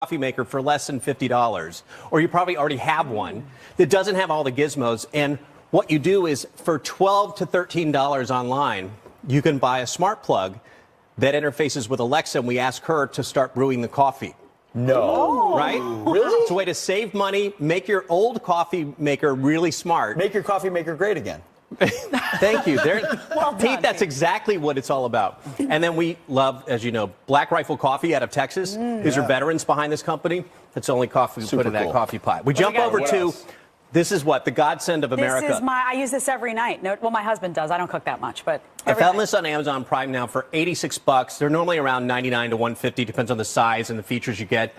coffee maker for less than $50, or you probably already have one that doesn't have all the gizmos. And what you do is for $12 to $13 online, you can buy a smart plug that interfaces with Alexa, and we ask her to start brewing the coffee. No. Right? Really? It's a way to save money, make your old coffee maker really smart. Make your coffee maker great again. Thank you. Pete, that's exactly what it's all about. And then we love, as you know, Black Rifle Coffee out of Texas. These are veterans behind this company. It's the only coffee we put in that coffee pot. We jump over to, this is what, the godsend of America. This is I use this every night. No, well, my husband does. I don't cook that much, but I found this on Amazon Prime now for $86. They're normally around $99 to $150, depends on the size and the features you get.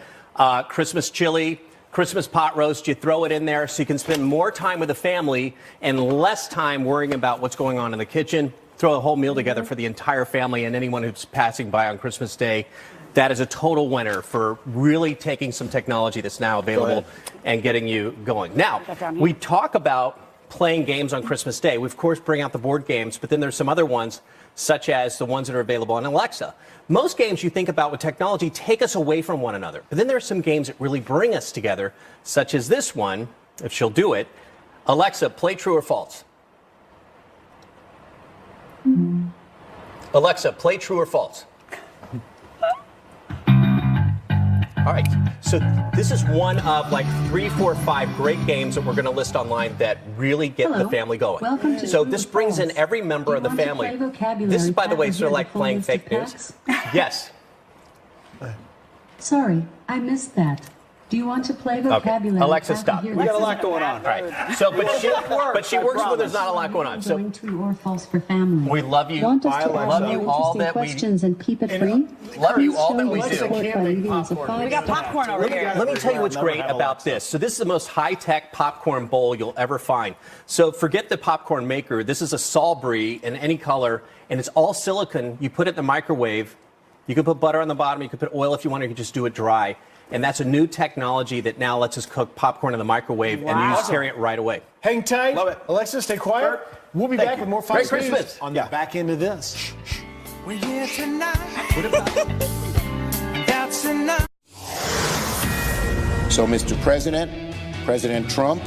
Christmas chili. Christmas pot roast, you throw it in there so you can spend more time with the family and less time worrying about what's going on in the kitchen. Throw a whole meal together for the entire family and anyone who's passing by on Christmas Day. That is a total winner for really taking some technology that's now available and getting you going. Now, we talk about playing games on Christmas Day. We, of course, bring out the board games, but then there's some other ones, such as the ones that are available on Alexa. Most games you think about with technology take us away from one another. But then there are some games that really bring us together, such as this one, if she'll do it. Alexa, play true or false. Alexa, play true or false. All right, so this is one of like 3, 4, 5 great games that we're going to list online that really get the family going. So this brings in every member of the family. This is, by the way, sort of like playing fake news. Yes. Sorry, I missed that. Do you want to play vocabulary? Okay. Alexa, stop. We got a lot going on. Right. So, but she works when there's not a lot going on. So true or false for family. We love you. Want us to Love you all that we questions and keep it free? Love you all that we do. we got popcorn over here. Let me tell you what's great about this. So this is the most high-tech popcorn bowl you'll ever find. So forget the popcorn maker. This is a Salisbury in any color, and it's all silicone. You put it in the microwave. You can put butter on the bottom. You can put oil if you want. Or you can just do it dry. And that's a new technology that now lets us cook popcorn in the microwave and use carry it right away. Hang tight. Love it. Alexa, stay quiet. We'll be back with more Fox Merry News Christmas. on the back end of this. We're here tonight. That's enough. So, Mr. President, President Trump,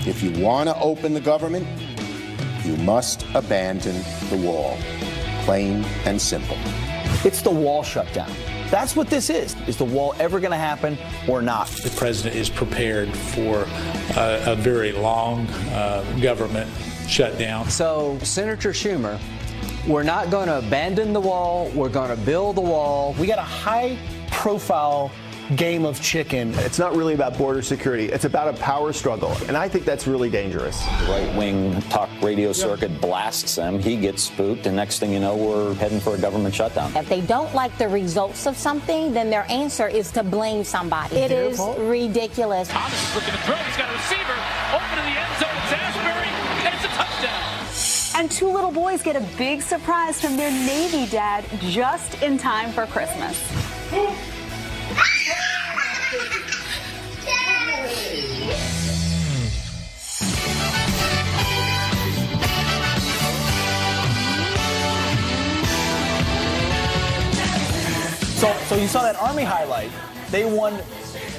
if you want to open the government, you must abandon the wall. Plain and simple. It's the wall shutdown. That's what this is. Is the wall ever going to happen or not? The president is prepared for a very long government shutdown. So, Senator Schumer, we're not going to abandon the wall. We're going to build the wall. We got a high-profile game of chicken. It's not really about border security. It's about a power struggle. And I think that's really dangerous. The right-wing talk radio circuit blasts him. He gets spooked. And next thing you know, we're heading for a government shutdown. If they don't like the results of something, then their answer is to blame somebody. It is ridiculous. Thomas is looking to throw. He's got a receiver. Open to the end zone. It's Asbury. And it's a touchdown. And 2 little boys get a big surprise from their Navy dad just in time for Christmas. So you saw that Army highlight. They won.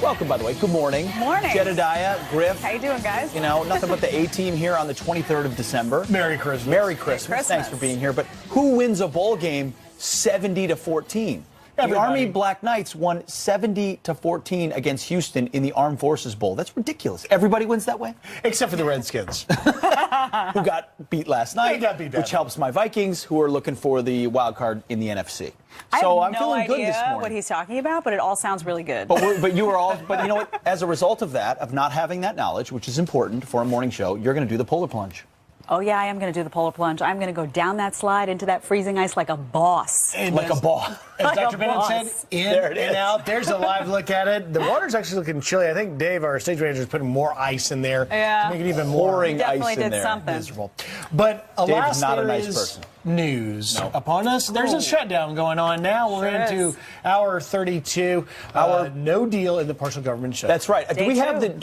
Welcome, by the way. Good morning. Morning. Jedediah, Griff. How you doing, guys? You know, nothing but the A-team here on the 23rd of December. Merry Christmas. Merry Christmas. Thanks for being here. But who wins a bowl game 70-14? The Army Black Knights won 70-14 against Houston in the Armed Forces Bowl. That's ridiculous. Everybody wins that way? Except for the Redskins. Who got beat last night, got beat which helps my Vikings, who are looking for the wild card in the NFC. So I'm feeling good this morning. What he's talking about, but it all sounds really good. But you know what? As a result of that, of not having that knowledge, which is important for a morning show, you're going to do the polar plunge. Oh, yeah, I am going to do the polar plunge. I'm going to go down that slide into that freezing ice like a boss. Like a boss. As Dr. Bennett said, in and out. There's a live look at it. The water's actually looking chilly. I think Dave, our stage manager, is putting more ice in there to make it even more pouring ice in there. Something. Miserable. But alas, not a there nice is person. News upon us. There's a shutdown going on now. We're into hour 32. No deal in the partial government shutdown. That's right. Do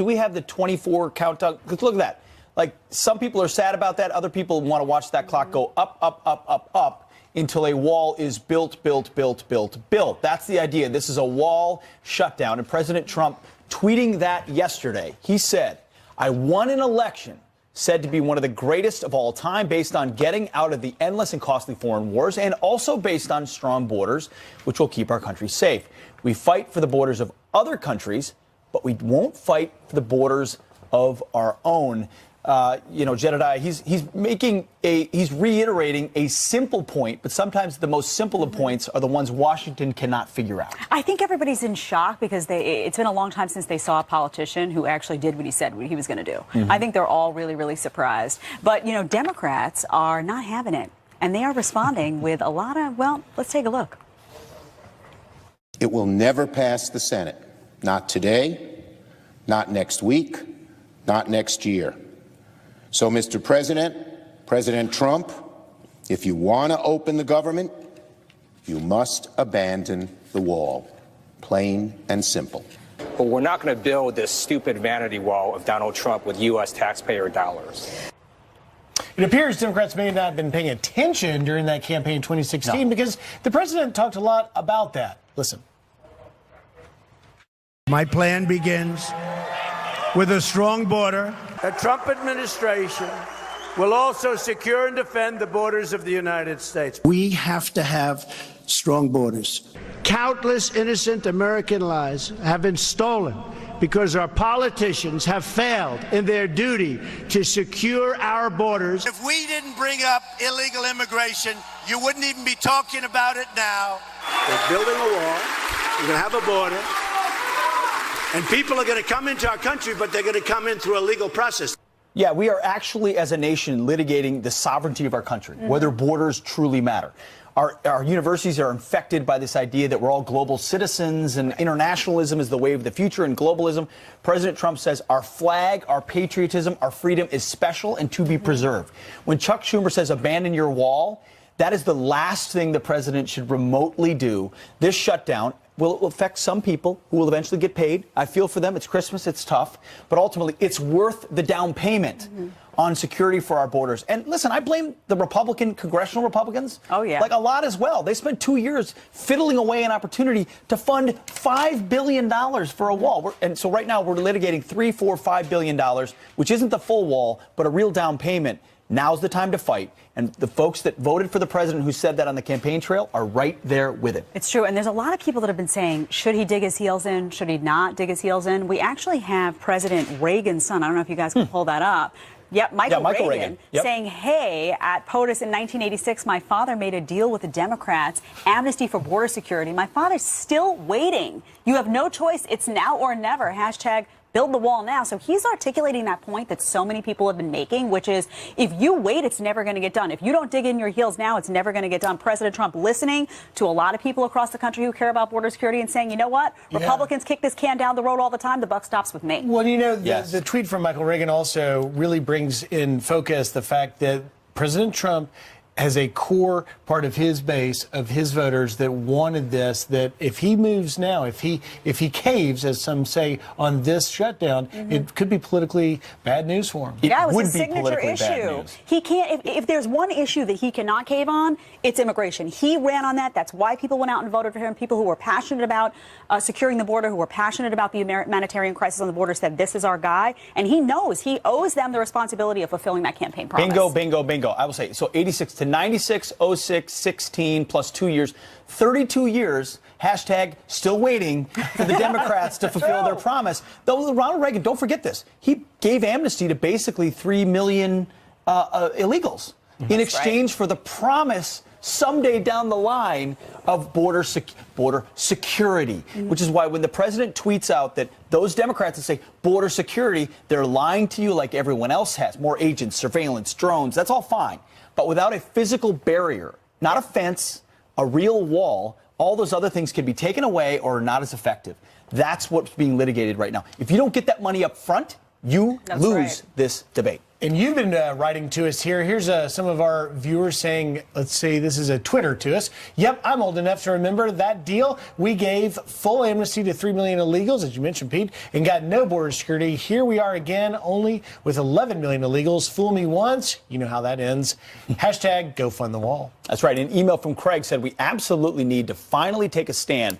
we have the 24 countdown? Look at that. Like, some people are sad about that. Other people want to watch that clock go up, up, up, up, up. until a wall is built. That's the idea. This is a wall shutdown. And President Trump tweeting that yesterday, he said, I won an election said to be one of the greatest of all time based on getting out of the endless and costly foreign wars and also based on strong borders, which will keep our country safe. We fight for the borders of other countries, but we won't fight for the borders of our own. Jedediah, he's reiterating a simple point, but sometimes the most simple of points are the ones Washington cannot figure out. I think everybody's in shock because it's been a long time since they saw a politician who actually did what he said he was going to do. Mm-hmm. I think they're all really, really surprised. But, Democrats are not having it, and they are responding with a lot of, let's take a look. It will never pass the Senate. Not today, not next week, not next year. So, Mr. President, President Trump, if you want to open the government, you must abandon the wall. Plain and simple. But we're not going to build this stupid vanity wall of Donald Trump with U.S. taxpayer dollars. It appears Democrats may not have been paying attention during that campaign in 2016 because the president talked a lot about that. Listen. My plan begins with a strong border. The Trump administration will also secure and defend the borders of the United States. We have to have strong borders. Countless innocent American lives have been stolen because our politicians have failed in their duty to secure our borders. If we didn't bring up illegal immigration, you wouldn't even be talking about it now. We're building a wall. We're going to have a border. And people are going to come into our country, but they're going to come in through a legal process. Yeah, we are actually, as a nation, litigating the sovereignty of our country, whether borders truly matter. Our universities are infected by this idea that we're all global citizens and internationalism is the way of the future and globalism. President Trump says our flag, our patriotism, our freedom is special and to be preserved. When Chuck Schumer says abandon your wall, that is the last thing the president should remotely do. This shutdown will affect some people who will eventually get paid. I feel for them. It's Christmas. It's tough. But ultimately, it's worth the down payment on security for our borders. And listen, I blame the congressional Republicans. Oh, yeah. Like a lot as well. They spent 2 years fiddling away an opportunity to fund $5 billion for a wall. And so right now we're litigating $3, $4, $5 billion, which isn't the full wall, but a real down payment. Now's the time to fight. And the folks that voted for the president who said that on the campaign trail are right there with it. It's true. And there's a lot of people that have been saying, should he dig his heels in? Should he not dig his heels in? We actually have President Reagan's son. I don't know if you guys can pull that up. Yep, Michael Reagan. Yep. Saying, hey, at POTUS in 1986, my father made a deal with the Democrats, amnesty for border security. My father's still waiting. You have no choice. It's now or never. Hashtag build the wall now. So he's articulating that point that so many people have been making, which is if you wait, it's never going to get done. If you don't dig in your heels now, it's never going to get done. President Trump listening to a lot of people across the country who care about border security and saying, you know what? Republicans kick this can down the road all the time. The buck stops with me. Well, the tweet from Michael Reagan also really brings in focus the fact that President Trump has a core part of his base, of his voters that wanted this, that if he moves now, if he caves, as some say, on this shutdown, it could be politically bad news for him. Yeah, it was his signature issue. He can't, if there's one issue that he cannot cave on, it's immigration. He ran on that. That's why people went out and voted for him. People who were passionate about securing the border, who were passionate about the humanitarian crisis on the border said, this is our guy. And he knows he owes them the responsibility of fulfilling that campaign promise. Bingo, bingo, bingo. I will say, so 86 to 96, 06, 16 plus 2 years, 32 years, hashtag still waiting for the Democrats to fulfill their promise. Though Ronald Reagan, don't forget this, he gave amnesty to basically 3 million illegals in exchange for the promise someday down the line of border security, which is why when the president tweets out that those Democrats that say border security, they're lying to you like everyone else has. More agents, surveillance, drones, that's all fine. But without a physical barrier, not a fence, a real wall, all those other things can be taken away or are not as effective. That's what's being litigated right now. If you don't get that money up front, you lose this debate. And you've been writing to us here. Here's some of our viewers saying, let's see, this is a Twitter to us. Yep, I'm old enough to remember that deal. We gave full amnesty to 3 million illegals, as you mentioned, Pete, and got no border security. Here we are again, only with 11 million illegals. Fool me once, you know how that ends. Hashtag go fund the wall. That's right. An email from Craig said we absolutely need to finally take a stand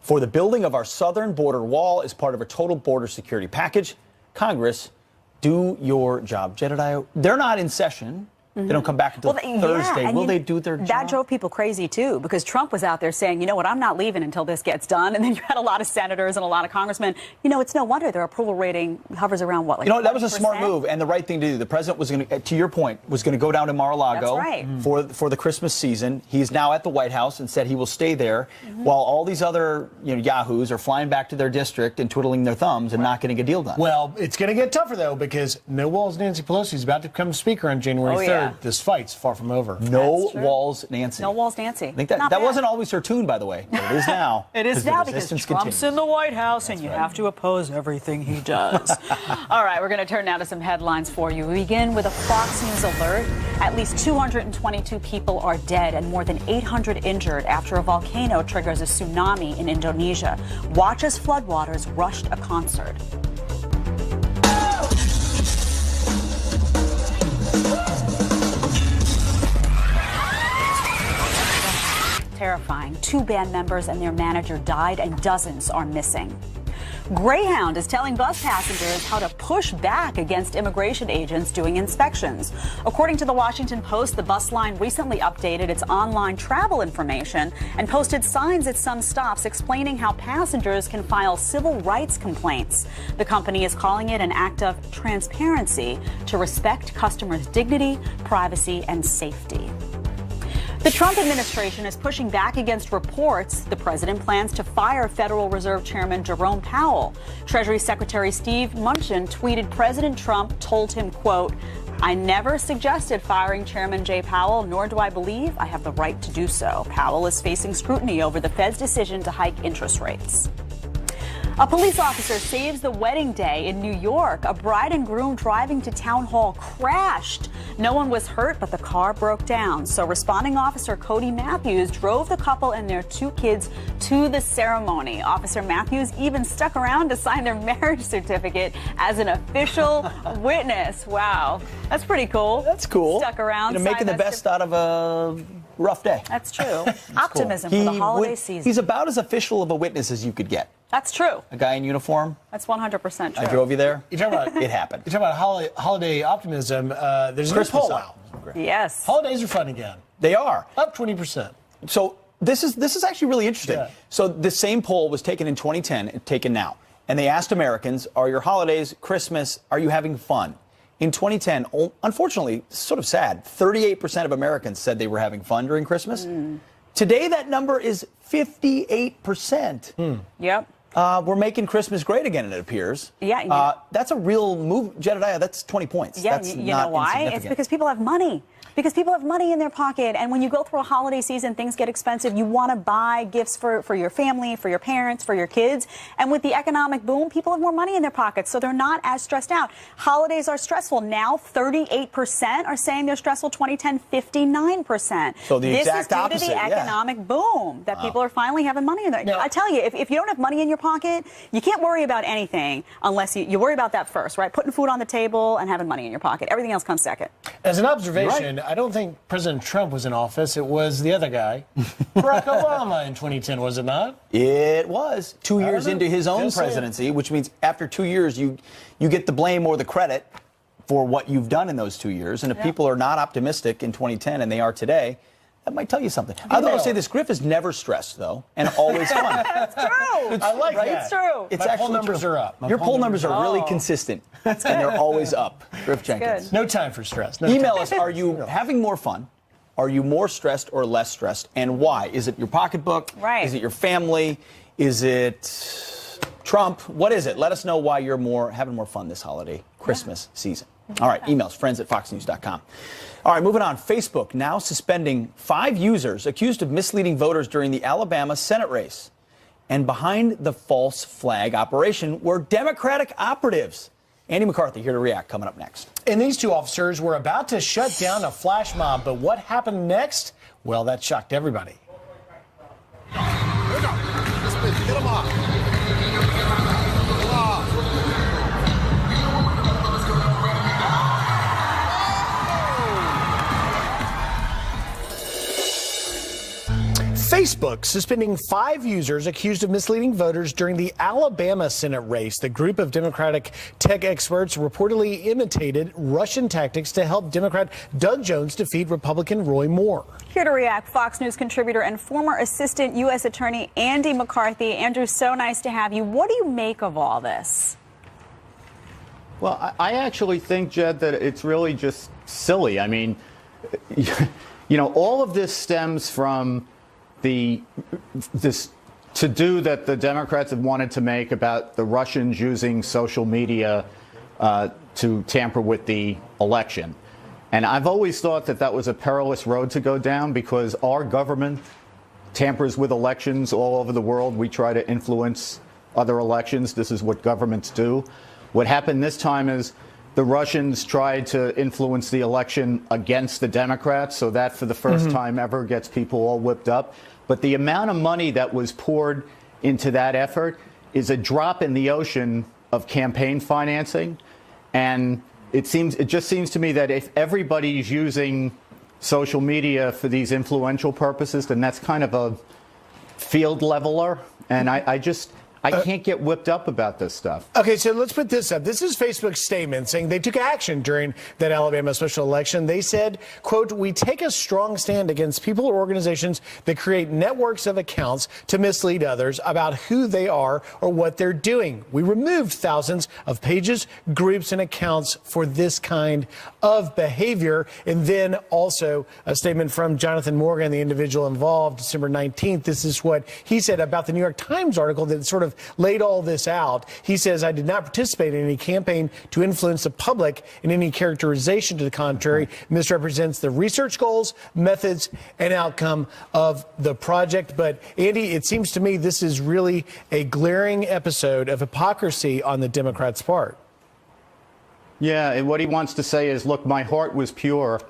for the building of our southern border wall as part of a total border security package. Congress, do your job. Jedediah, they're not in session. They don't come back until Thursday. Yeah, Will they do their job? That drove people crazy, too, because Trump was out there saying, you know what, I'm not leaving until this gets done. And then you had a lot of senators and a lot of congressmen. You know, it's no wonder their approval rating hovers around, what, like You know, that was a 40%? smart move and the right thing to do. The president was going to your point, was going to go down to Mar-a-Lago for the Christmas season. He's now at the White House and said he will stay there while all these other yahoos are flying back to their district and twiddling their thumbs and not getting a deal done. Well, it's going to get tougher, though, because no walls Nancy Pelosi is about to become speaker on January 3rd. Yeah. This fight's far from over. No walls Nancy. No walls Nancy. I think that wasn't always her tune, by the way. But it is now. It is now because Trump's continues. in the White House and you have to oppose everything he does. All right, we're going to turn now to some headlines for you. We begin with a Fox News alert. At least 222 people are dead and more than 800 injured after a volcano triggers a tsunami in Indonesia. Watch as floodwaters rushed a concert. Terrifying. 2 band members and their manager died and dozens are missing. Greyhound is telling bus passengers how to push back against immigration agents doing inspections. According to the Washington Post, the bus line recently updated its online travel information and posted signs at some stops explaining how passengers can file civil rights complaints. The company is calling it an act of transparency to respect customers' dignity, privacy, and safety. The Trump administration is pushing back against reports the president plans to fire Federal Reserve Chairman Jerome Powell. Treasury Secretary Steve Mnuchin tweeted President Trump told him, quote, "I never suggested firing Chairman Jay Powell, nor do I believe I have the right to do so." Powell is facing scrutiny over the Fed's decision to hike interest rates. A police officer saves the wedding day in New York. A bride and groom driving to town hall crashed. No one was hurt, but the car broke down. So responding officer Cody Matthews drove the couple and their 2 kids to the ceremony. Officer Matthews even stuck around to sign their marriage certificate as an official witness. Wow. That's pretty cool. That's cool. Stuck around. Making the best out of a rough day. That's true. Optimism for the holiday season. He's about as official of a witness as you could get. That's true. A guy in uniform. That's 100% true. I drove you there. You talk about it happened. You talk about holiday optimism. There's a new Christmas poll out. Yes. Holidays are fun again. They are up 20%. So this is actually really interesting. Yeah. So the same poll was taken in 2010, taken now, and they asked Americans, "Are your holidays, Christmas? Are you having fun?" In 2010, unfortunately, sort of sad, 38% of Americans said they were having fun during Christmas. Today, that number is 58%. Yep. We're making Christmas great again, it appears. Yeah. That's a real move. Jedediah, that's 20 points. Yeah, that's you know why? It's because people have money. Because people have money in their pocket. And when you go through a holiday season, things get expensive. You want to buy gifts for your family, for your parents, for your kids. And with the economic boom, people have more money in their pockets. So they're not as stressed out. Holidays are stressful. Now, 38% are saying they're stressful. 2010, 59%. So the exact opposite. This is due to the economic boom that people are finally having money in their pocket. I tell you, if you don't have money in your pocket, you can't worry about anything unless you worry about that first, right? Putting food on the table and having money in your pocket. Everything else comes second. As an observation, I don't think President Trump was in office. It was the other guy, Barack Obama, in 2010, was it not? It was 2 years into his own presidency, which means after 2 years, you get the blame or the credit for what you've done in those 2 years. And if people are not optimistic in 2010 and they are today, that might tell you something. Although I'll say this, Griff is never stressed, though, and always fun. That's true. I like that. It's true. It's My poll numbers are up. Your poll numbers are really consistent, and they're always up. Griff Jenkins. Good. No time for stress. Email us. Are you having more fun? Are you more stressed or less stressed? And why? Is it your pocketbook? Right. Is it your family? Is it Trump? What is it? Let us know why you're having more fun this holiday Christmas season. All right, emails, friends@foxnews.com. All right, moving on. Facebook now suspending 5 users accused of misleading voters during the Alabama Senate race. And behind the false flag operation were Democratic operatives. Andy McCarthy here to react, coming up next. And these two officers were about to shut down a flash mob, but what happened next? Well, that shocked everybody. Here we go. Get them off. Facebook suspending 5 users accused of misleading voters during the Alabama Senate race. The group of Democratic tech experts reportedly imitated Russian tactics to help Democrat Doug Jones defeat Republican Roy Moore. Here to react, Fox News contributor and former Assistant U.S. Attorney Andy McCarthy. Andrew, so nice to have you. What do you make of all this? Well, I actually think, Jed, that it's really just silly. I mean, you know, all of this stems from this to-do that the Democrats have wanted to make about the Russians using social media to tamper with the election. And I've always thought that that was a perilous road to go down because our government tampers with elections all over the world. We try to influence other elections. This is what governments do. What happened this time is the Russians tried to influence the election against the Democrats, so that for the first time ever gets people all whipped up. But the amount of money that was poured into that effort is a drop in the ocean of campaign financing. And it just seems to me that if everybody's using social media for these influential purposes, then that's kind of a field leveler. And I can't get whipped up about this stuff. Okay, so let's put this up. This is Facebook's statement saying they took action during that Alabama special election. They said, quote, "We take a strong stand against people or organizations that create networks of accounts to mislead others about who they are or what they're doing. We removed thousands of pages, groups, and accounts for this kind of behavior." And then also a statement from Jonathan Morgan, the individual involved, December 19th. This is what he said about the New York Times article that sort of laid all this out. He says, "I did not participate in any campaign to influence the public in any characterization to the contrary. Misrepresents the research goals, methods, and outcome of the project." But Andy, it seems to me this is really a glaring episode of hypocrisy on the Democrats' part. Yeah, and what he wants to say is, look, my heart was pure.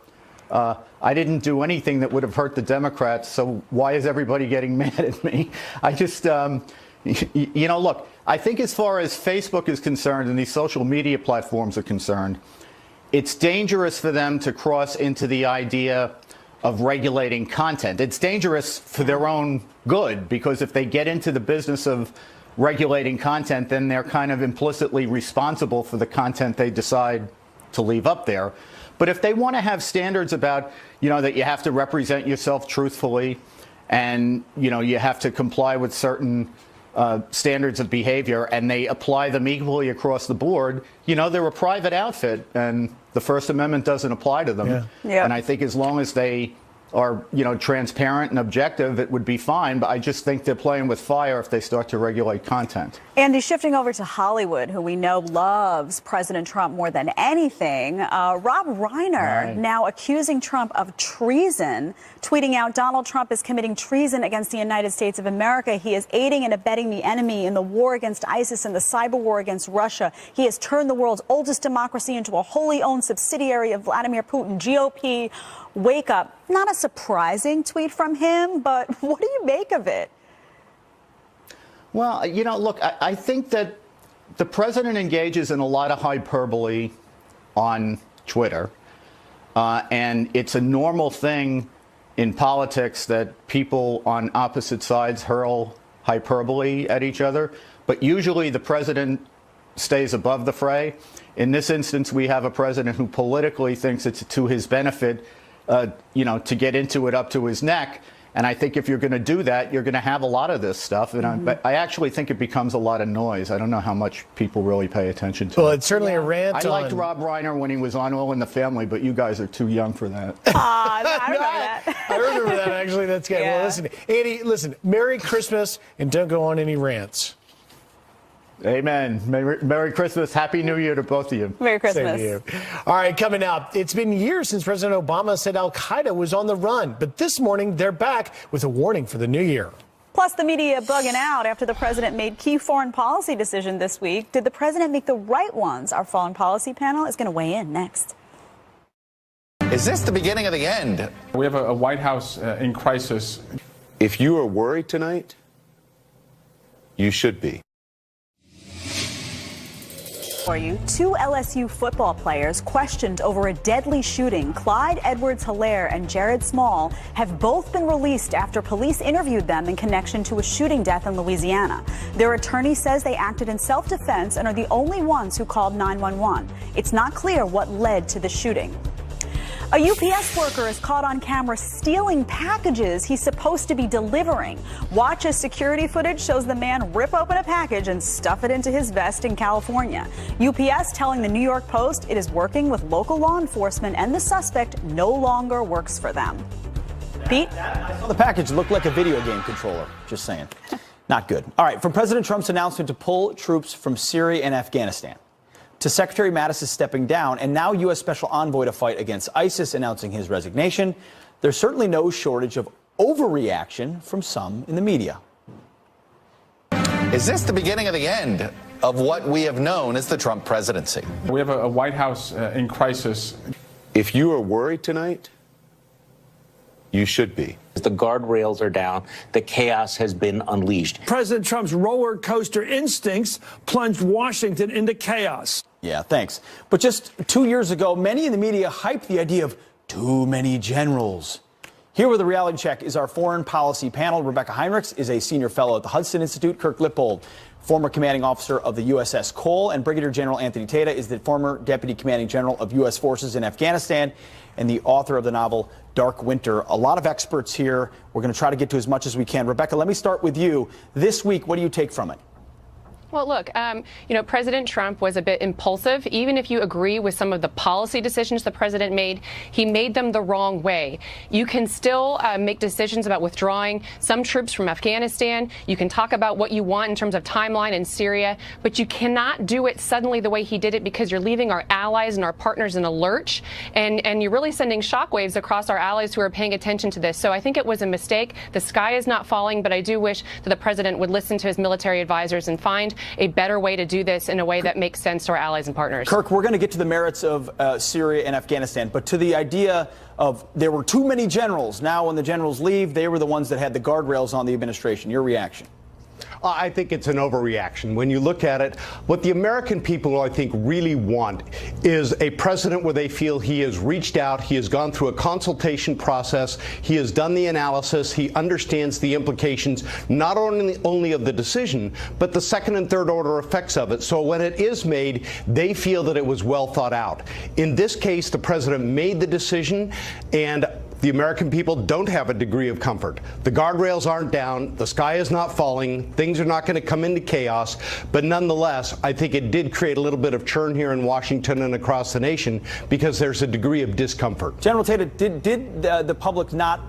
I didn't do anything that would have hurt the Democrats, so why is everybody getting mad at me? I just... You know, look, I think as far as Facebook is concerned and these social media platforms are concerned, it's dangerous for them to cross into the idea of regulating content. It's dangerous for their own good, because if they get into the business of regulating content, then they're kind of implicitly responsible for the content they decide to leave up there. But if they want to have standards about, you know, that you have to represent yourself truthfully and, you know, you have to comply with certain standards of behavior, and they apply them equally across the board, you know, they're a private outfit, and the First Amendment doesn't apply to them. Yeah. And I think as long as they are, you know, transparent and objective, it would be fine. But I just think they're playing with fire if they start to regulate content. Andy, shifting over to Hollywood, who we know loves President Trump more than anything, Rob Reiner now accusing Trump of treason, tweeting out Donald Trump is committing treason against the United States of America. He is aiding and abetting the enemy in the war against ISIS and the cyber war against Russia. He has turned the world's oldest democracy into a wholly owned subsidiary of Vladimir Putin. GOP, wake up. Not a surprising tweet from him, but what do you make of it? Well, you know, look, I think that the president engages in a lot of hyperbole on Twitter, and it's a normal thing in politics that people on opposite sides hurl hyperbole at each other, but usually the president stays above the fray. In this instance, we have a president who politically thinks it's to his benefit, you know, to get into it up to his neck. And I think if you're going to do that, you're going to have a lot of this stuff. And I actually think it becomes a lot of noise. I don't know how much people really pay attention to it. Well, it's certainly a rant. I liked Rob Reiner when he was on All in the Family, but you guys are too young for that. I remember that. I remember that, actually. That's good. Yeah. Well, listen, Andy, listen, Merry Christmas, and don't go on any rants. Amen. Merry Christmas. Happy New Year to both of you. Merry Christmas. Same to you. All right, coming up, it's been years since President Obama said al-Qaeda was on the run. But this morning, they're back with a warning for the new year. Plus, the media bugging out after the president made key foreign policy decision this week. Did the president make the right ones? Our foreign policy panel is going to weigh in next. Is this the beginning of the end? We have a White House in crisis. If you are worried tonight, you should be. For you, 2 LSU football players questioned over a deadly shooting, Clyde Edwards-Helaire and Jared Small, have both been released after police interviewed them in connection to a shooting death in Louisiana. Their attorney says they acted in self-defense and are the only ones who called 911. It's not clear what led to the shooting. A UPS worker is caught on camera stealing packages he's supposed to be delivering. Watch as security footage shows the man rip open a package and stuff it into his vest in California. UPS telling the New York Post it is working with local law enforcement and the suspect no longer works for them. Pete? I saw the package. It looked like a video game controller. Just saying. Not good. All right. From President Trump's announcement to pull troops from Syria and Afghanistan, to Secretary Mattis stepping down, and now U.S. Special Envoy to fight against ISIS announcing his resignation, there's certainly no shortage of overreaction from some in the media. Is this the beginning of the end of what we have known as the Trump presidency? We have a White House in crisis. If you are worried tonight, you should be. The guardrails are down. The chaos has been unleashed. President Trump's roller coaster instincts plunged Washington into chaos. Yeah, thanks. But just 2 years ago, many in the media hyped the idea of too many generals. Here with a reality check is our foreign policy panel. Rebecca Heinrichs is a senior fellow at the Hudson Institute. Kirk Lippold, former commanding officer of the USS Cole. And Brigadier General Anthony Tata is the former deputy commanding general of U.S. forces in Afghanistan and the author of the novel Dark Winter. A lot of experts here. We're going to try to get to as much as we can. Rebecca, let me start with you. This week, what do you take from it? Well, look, President Trump was a bit impulsive. Even if you agree with some of the policy decisions the president made, he made them the wrong way. You can still make decisions about withdrawing some troops from Afghanistan. You can talk about what you want in terms of timeline in Syria, but you cannot do it suddenly the way he did it, because you're leaving our allies and our partners in a lurch, and you're really sending shockwaves across our allies who are paying attention to this. So I think it was a mistake. The sky is not falling, but I do wish that the president would listen to his military advisors and find a better way to do this in a way that makes sense to our allies and partners. Kirk, we're going to get to the merits of Syria and Afghanistan, but to the idea of there were too many generals. Now, when the generals leave, they were the ones that had the guardrails on the administration. Your reaction? I think it's an overreaction. When you look at it, what the American people, I think, really want is a president where they feel he has reached out, he has gone through a consultation process, he has done the analysis, he understands the implications not only of the decision, but the second and third order effects of it. So when it is made, they feel that it was well thought out. In this case, the president made the decision, and the American people don't have a degree of comfort. The guardrails aren't down. The sky is not falling. Things are not going to come into chaos. But nonetheless, I think it did create a little bit of churn here in Washington and across the nation, because there's a degree of discomfort. General Tata, did the public not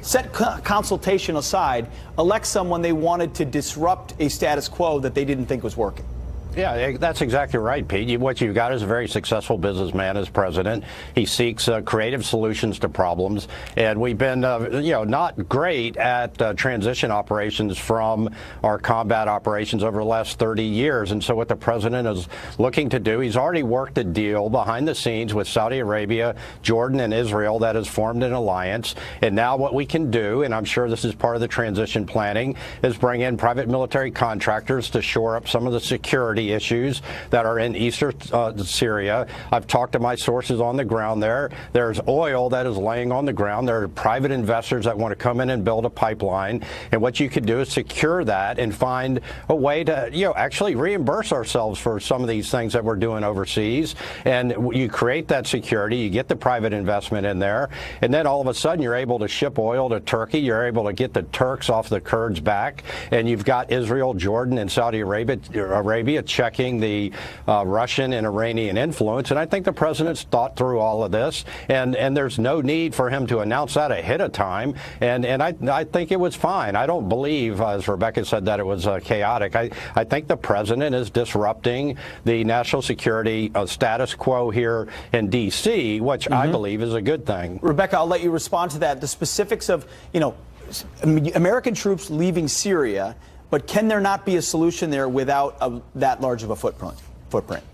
set consultation aside, elect someone they wanted to disrupt a status quo that they didn't think was working? Yeah, that's exactly right, Pete. What you've got is a very successful businessman as president. He seeks creative solutions to problems, and we've been, not great at transition operations from our combat operations over the last 30 years. And so what the president is looking to do, he's already worked a deal behind the scenes with Saudi Arabia, Jordan, and Israel that has formed an alliance. And now what we can do, and I'm sure this is part of the transition planning, is bring in private military contractors to shore up some of the security issues that are in eastern Syria. I've talked to my sources on the ground there. There's oil that is laying on the ground. There are private investors that want to come in and build a pipeline. And what you could do is secure that and find a way to, actually reimburse ourselves for some of these things that we're doing overseas. And you create that security, you get the private investment in there, and then all of a sudden you're able to ship oil to Turkey. You're able to get the Turks off the Kurds back. And you've got Israel, Jordan, and Saudi Arabia checking the Russian and Iranian influence. And I think the president's thought through all of this, and there's no need for him to announce that ahead of time. And I think it was fine. I don't believe, as Rebecca said, that it was chaotic. I think the president is disrupting the national security status quo here in D.C., which I believe is a good thing. Rebecca, I'll let you respond to that. The specifics of, American troops leaving Syria, but can there not be a solution there without that large of a footprint?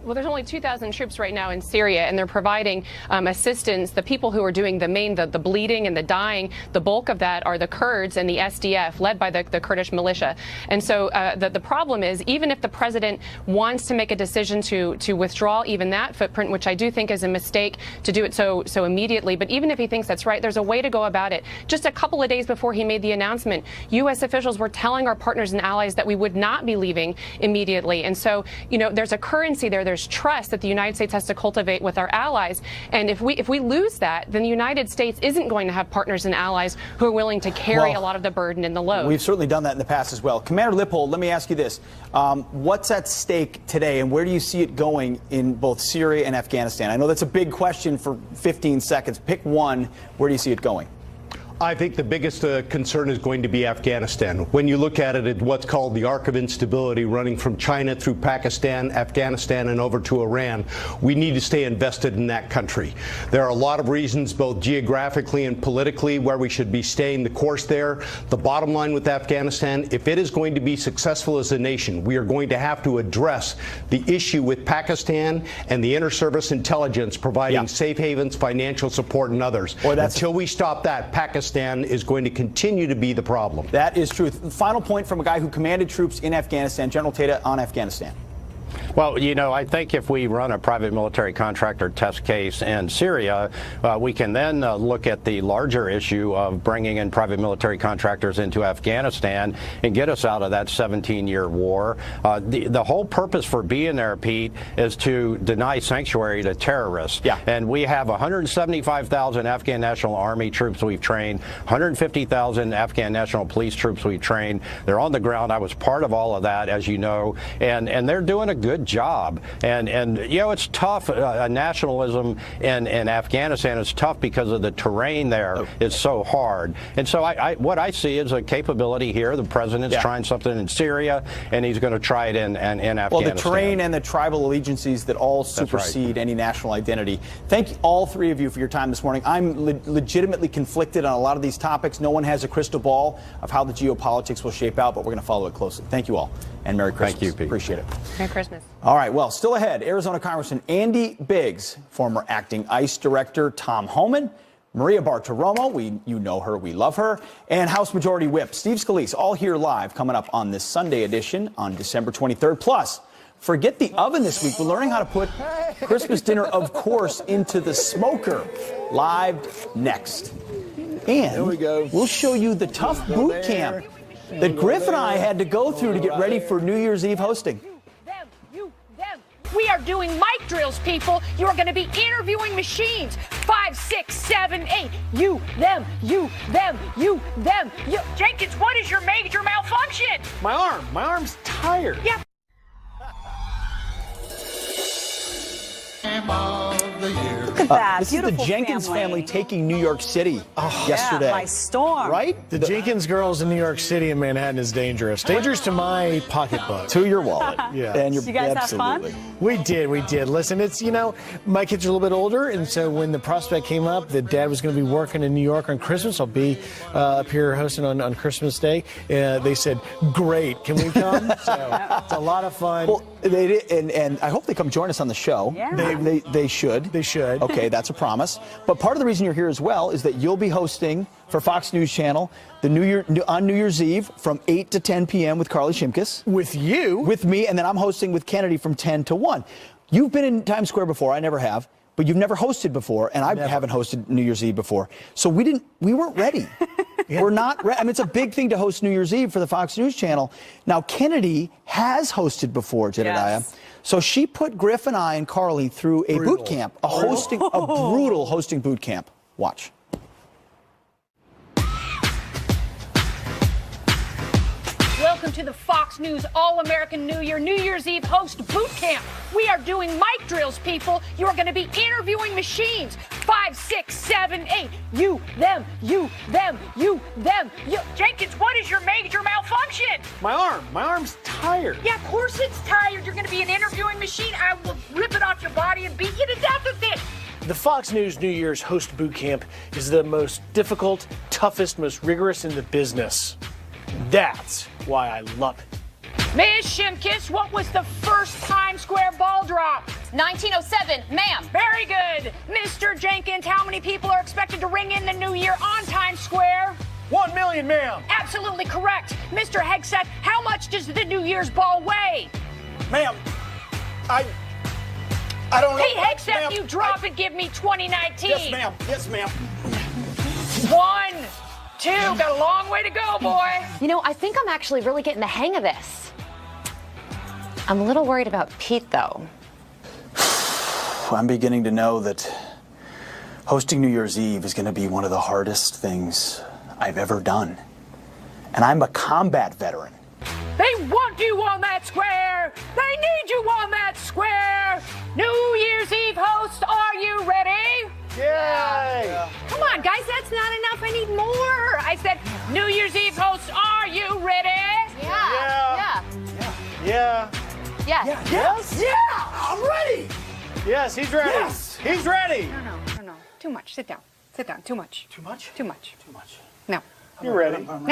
Well, there's only 2,000 troops right now in Syria, and they're providing assistance. The people who are doing the bleeding and the dying, the bulk of that are the Kurds and the SDF, led by the Kurdish militia. And so the problem is, even if the president wants to make a decision to withdraw even that footprint, which I do think is a mistake to do it so immediately, but even if he thinks that's right, there's a way to go about it. Just a couple of days before he made the announcement, U.S. officials were telling our partners and allies that we would not be leaving immediately. And so, there's a currency there. There's trust that the United States has to cultivate with our allies. And if we lose that, then the United States isn't going to have partners and allies who are willing to carry a lot of the burden and the load. We've certainly done that in the past as well. Commander Lippold, let me ask you this. What's at stake today, and where do you see it going in both Syria and Afghanistan? I know that's a big question for 15 seconds. Pick one. Where do you see it going? I think the biggest concern is going to be Afghanistan. When you look at it at what's called the arc of instability running from China through Pakistan, Afghanistan, and over to Iran, we need to stay invested in that country. There are a lot of reasons, both geographically and politically, where we should be staying the course there. The bottom line with Afghanistan, if it is going to be successful as a nation, we are going to have to address the issue with Pakistan and the inter-service intelligence providing safe havens, financial support, and others. Until we stop that, Pakistan is going to continue to be the problem. That is true. Final point from a guy who commanded troops in Afghanistan, General Tata, on Afghanistan. Well, I think if we run a private military contractor test case in Syria, we can then look at the larger issue of bringing in private military contractors into Afghanistan and get us out of that 17-year war. The whole purpose for being there, Pete, is to deny sanctuary to terrorists. Yeah. And we have 175,000 Afghan National Army troops we've trained, 150,000 Afghan National Police troops we've trained. They're on the ground. I was part of all of that, as you know, and they're doing a good job. And it's tough. Nationalism in Afghanistan is tough because of the terrain there is so hard. And so what I see is a capability here. The president's trying something in Syria, and he's going to try it in Afghanistan. Well, the terrain and the tribal allegiances that all supersede any national identity. Thank you, all three of you, for your time this morning. I'm legitimately conflicted on a lot of these topics. No one has a crystal ball of how the geopolitics will shape out, but we're going to follow it closely. Thank you all, and Merry Christmas. Thank you, Pete. Appreciate it. Merry Christmas. All right, well, still ahead, Arizona Congressman Andy Biggs, former acting ICE Director Tom Homan, Maria Bartiromo, you know her, we love her, and House Majority Whip Steve Scalise, all here live, coming up on this Sunday edition on December 23rd. Plus, forget the oven this week. We're learning how to put Christmas dinner, of course, into the smoker. Live next. And we'll show you the tough boot camp that Griff and I had to go through to get ready for New Year's Eve hosting. We are doing mic drills, people. You are going to be interviewing machines. 5, 6, 7, 8. You, them, you, them, you, them, you. Jenkins, what is your major malfunction? My arm. My arm's tired. Yeah. Look at that. This is the Jenkins family taking New York City yesterday. Yeah, by storm. Right? The Jenkins girls in New York City and Manhattan is dangerous. Dangerous to my pocketbook. To your wallet. Yeah. And you guys have fun? We did. Listen, it's, my kids are a little bit older, and so when the prospect came up that Dad was going to be working in New York on Christmas, I'll be up here hosting on Christmas Day. They said, great, can we come? So it's a lot of fun. Well, they did, and I hope they come join us on the show. Yeah. They should. They should. Okay, that's a promise. But part of the reason you're here as well is that you'll be hosting for Fox News Channel on New Year's Eve from 8 to 10 p.m. with Carly Shimkus. With you. With me, and then I'm hosting with Kennedy from 10 to 1. You've been in Times Square before. I never have. But you've never hosted before, and I haven't hosted New Year's Eve before. So we weren't ready. We're not ready. I mean, it's a big thing to host New Year's Eve for the Fox News Channel. Now, Kennedy has hosted before, Jedediah. Yes. So she put Griff and I and Carly through a boot camp, a brutal hosting boot camp. Watch. Welcome to the Fox News All-American New Year's Eve host boot camp. We are doing mic drills, people. You are going to be interviewing machines. 5, 6, 7, 8. You, them, you, them, you, them, you. Jenkins, what is your major malfunction? My arm. My arm's tired. Yeah, of course it's tired. You're going to be an interviewing machine. I will rip it off your body and beat you to death with it. The Fox News New Year's host boot camp is the most difficult, toughest, most rigorous in the business. That's why I love it. Ms. Shimkus, what was the first Times Square ball drop? 1907, ma'am. Very good. Mr. Jenkins, how many people are expected to ring in the new year on Times Square? 1 million, ma'am. Absolutely correct. Mr. Hegseth, how much does the New Year's ball weigh? Ma'am, I don't know. Hey, Hegseth, you drop and give me 2019. Yes, ma'am. Yes, ma'am. 1, 2, got a long way to go, boy. You know, I think I'm actually really getting the hang of this. I'm a little worried about Pete, though. I'm beginning to know that hosting New Year's Eve is going to be one of the hardest things I've ever done. And I'm a combat veteran. They want you on that square. They need you on that square. New Year's Eve host, are you ready? Yay! Come on, guys, that's not enough. I need more. I said, New Year's Eve host, are you ready? Yeah. Yes. Yeah, I'm ready. Yes, he's ready. Yes. He's ready. No. Too much. Sit down. Too much. Too much? Too much. Too much. No. You're ready. No. I'm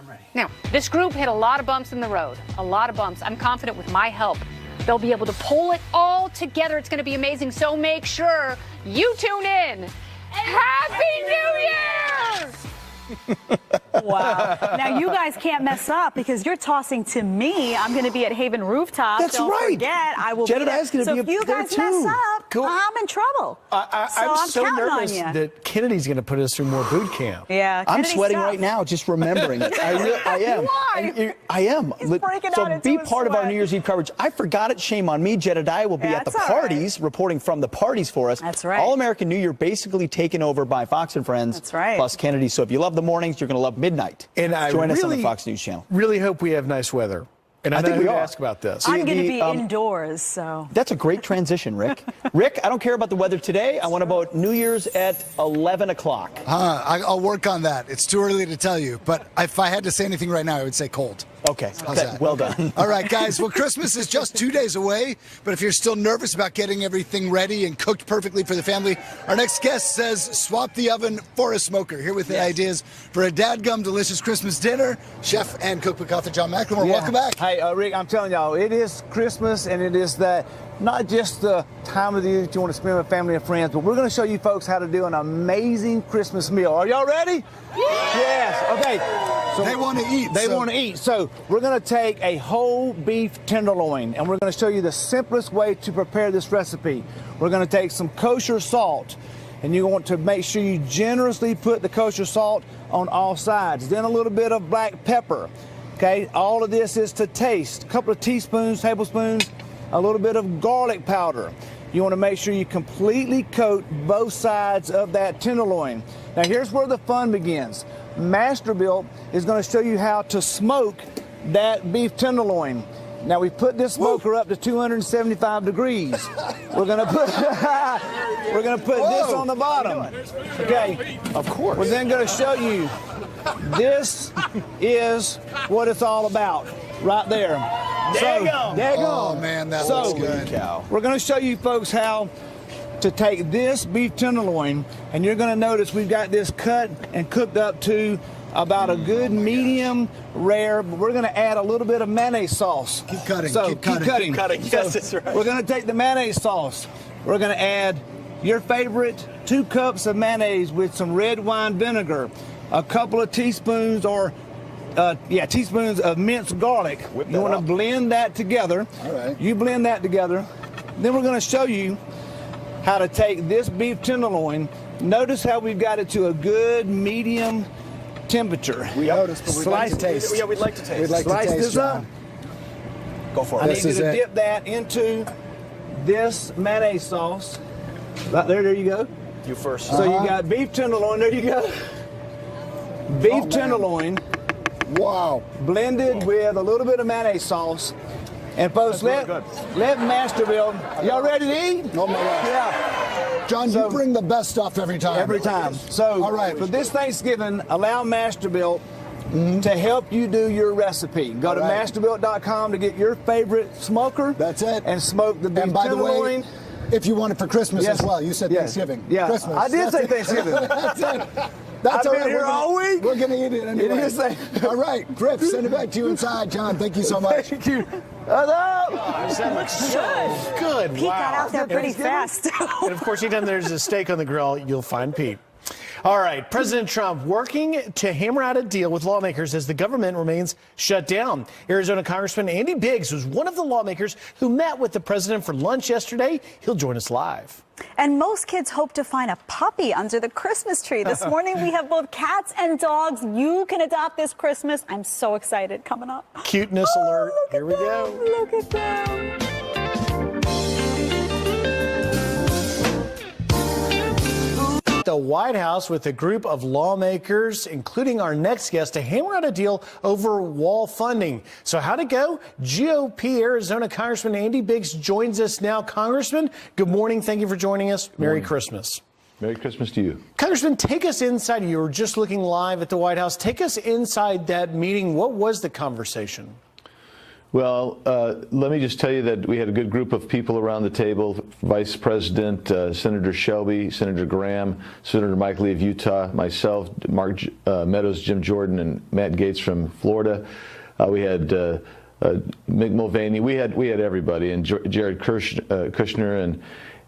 ready. No. This group hit a lot of bumps in the road. A lot of bumps. I'm confident with my help, they'll be able to pull it all together. It's going to be amazing. So make sure you tune in. Happy New Year! Wow. Now, you guys can't mess up because you're tossing to me. I'm going to be at Haven Rooftop. That's Don't right. forget, I will Jedediah's be there. going to So be if you there guys too. mess up, Cool. I'm in trouble. I'm so counting on nervous you. that Kennedy's going to put us through more boot camp. Yeah, I'm Kennedy sweating stuff. right now just remembering it. I am. Why? I am. He's breaking So out into be a part of our sweat. New Year's Eve coverage. I forgot it. Shame on me. Jedediah will be at the That's all parties, reporting from the parties for us. That's right. All American New Year basically taken over by Fox and Friends. That's right. Plus Kennedy. So if you love the mornings, you're going to love midnight. And I Join us on really- the Fox News channel. Really hope we have nice weather. And I think know we who to are. ask about this. I'm going to be indoors, so. That's a great transition, Rick. Rick, I don't care about the weather today. I want about New Year's at 11 o'clock. I'll work on that. It's too early to tell you. But if I had to say anything right now, I would say cold. Okay. How's that? Well done. All right, guys. Well, Christmas is just 2 days away. But if you're still nervous about getting everything ready and cooked perfectly for the family, our next guest says swap the oven for a smoker. Here with the ideas for a dadgum delicious Christmas dinner, chef and cookbook author John McLemore. Welcome back. Hey, Rick, I'm telling y'all, it is Christmas, and it is that not just the time of the year that you want to spend with family and friends, but we're going to show you folks how to do an amazing Christmas meal. Are y'all ready? Yes. Okay. So They want to eat. They want to eat. So we're going to take a whole beef tenderloin, and we're going to show you the simplest way to prepare this recipe. We're going to take some kosher salt, and you want to make sure you generously put the kosher salt on all sides. Then a little bit of black pepper. Okay, all of this is to taste. A couple of teaspoons, tablespoons, a little bit of garlic powder. You want to make sure you completely coat both sides of that tenderloin. Now here's where the fun begins. Masterbuilt is going to show you how to smoke that beef tenderloin. Now we put this smoker up to 275 degrees. We're going to put this on the bottom. Okay. Of course. We're then going to show you this is what it's all about right there. There you go. Oh, man, that looks good. We're going to show you folks how to take this beef tenderloin, and you're going to notice we've got this cut and cooked up to about a good medium rare, but we're going to add a little bit of mayonnaise sauce. Keep cutting. So keep cutting. Yes, that's right. We're going to take the mayonnaise sauce. We're going to add your favorite 2 cups of mayonnaise with some red wine vinegar, a couple of teaspoons teaspoons of minced garlic. You want to blend that together. All right. You blend that together. Then we're going to show you how to take this beef tenderloin. Notice how we've got it to a good medium temperature. We noticed, but we'd like to taste. Yeah, we'd like to taste. We'd like Slice to taste, this up. John. Go for it. I This need you is to it. dip that into this mayonnaise sauce. Right there you go. You first. So you got beef tenderloin, there you go. Beef tenderloin. Wow. Blended with a little bit of mayonnaise sauce. And folks, let Masterbuilt, y'all ready to eat? Oh my God. Yeah. John, you bring the best stuff every time. Every time. So all right. for this Thanksgiving, allow Masterbuilt to help you do your recipe. Go to masterbuilt.com to get your favorite smoker. That's it. And smoke the beef And by the tenderloin. way, if you want it for Christmas as well, you said Yes. Thanksgiving. Yeah. Christmas. I did That's say it. Thanksgiving. That's it. That's I've all right. been here all week. We're going to eat it anyway. All right, Griff, send it back to you inside. John, thank you so much. Thank you. That looks so good. Pete got out there pretty fast. And of course, anytime there's a steak on the grill, you'll find Pete. All right, President Trump working to hammer out a deal with lawmakers as the government remains shut down. Arizona Congressman Andy Biggs was one of the lawmakers who met with the president for lunch yesterday. He'll join us live. And most kids hope to find a puppy under the Christmas tree. This morning we have both cats and dogs you can adopt this Christmas. I'm so excited. Coming up. Cuteness alert. Here we go. Look at them. The White House with a group of lawmakers, including our next guest, to hammer out a deal over wall funding. So how'd it go? GOP Arizona Congressman Andy Biggs joins us now. Congressman, good morning. Thank you for joining us. Merry Christmas. Merry Christmas to you. Congressman, take us inside. You were just looking live at the White House. Take us inside that meeting. What was the conversation? Well, let me just tell you that we had a good group of people around the table. Vice President, Senator Shelby, Senator Graham, Senator Mike Lee of Utah, myself, Mark Meadows, Jim Jordan, and Matt Gaetz from Florida. We had Mick Mulvaney. We had everybody, and Jared Kushner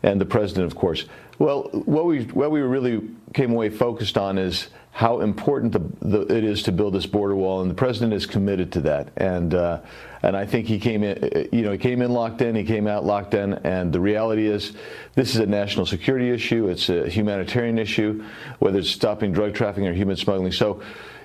and the president, of course. Well, what we really came away focused on is how important it is to build this border wall, and the president is committed to that. And I think he came in locked in, he came out locked in, and the reality is this is a national security issue, it's a humanitarian issue, whether it's stopping drug trafficking or human smuggling. So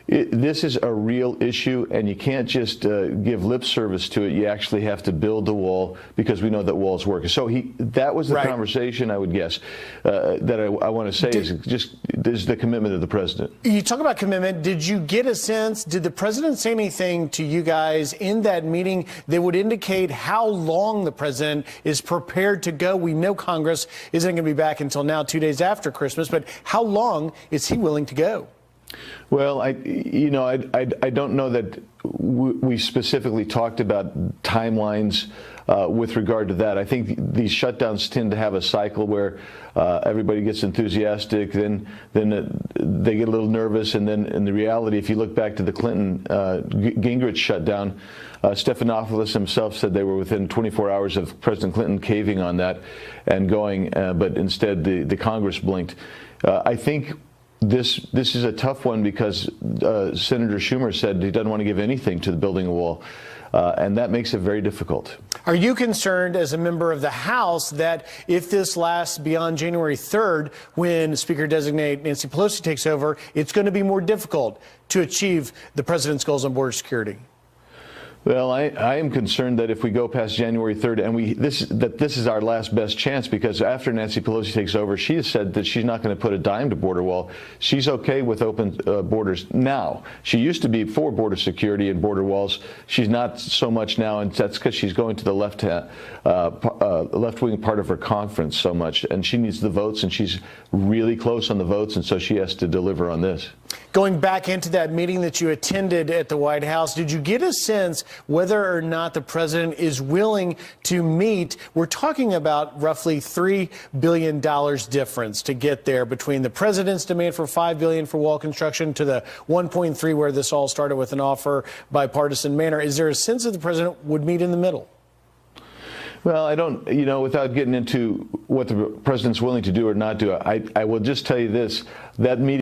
this is a real issue, and you can't just give lip service to it. You actually have to build the wall because we know that walls work. So that was the conversation, I would guess, that I want to say is the commitment of the president. You talk about commitment. Did you get a sense, did the president say anything to you guys in that meeting that would indicate how long the president is prepared to go? We know Congress isn't going to be back until now, 2 days after Christmas, but how long is he willing to go? Well, I don't know that we specifically talked about timelines with regard to that. I think these shutdowns tend to have a cycle where everybody gets enthusiastic, then they get a little nervous, and then in the reality, if you look back to the Clinton Gingrich shutdown, Stephanopoulos himself said they were within 24 hours of President Clinton caving on that and going, but instead the Congress blinked. I think this is a tough one because Senator Schumer said he doesn't want to give anything to the building a wall, and that makes it very difficult. Are you concerned as a member of the House that if this lasts beyond January 3rd, when Speaker-designate Nancy Pelosi takes over, it's going to be more difficult to achieve the president's goals on border security? Well, I am concerned that if we go past January 3rd and this is our last best chance, because after Nancy Pelosi takes over, she has said that she's not going to put a dime to border wall. She's okay with open borders now. She used to be for border security and border walls. She's not so much now, and that's because she's going to the left-wing part of her conference so much, and she needs the votes, and she's really close on the votes, and so she has to deliver on this. Going back into that meeting that you attended at the White House, did you get a sense whether or not the president is willing to meet? We're talking about roughly $3 billion difference to get there between the president's demand for $5 billion for wall construction to the $1.3 where this all started with an offer bipartisan manner. Is there a sense that the president would meet in the middle? Well, I don't, without getting into what the president's willing to do or not do, I will just tell you this, that meeting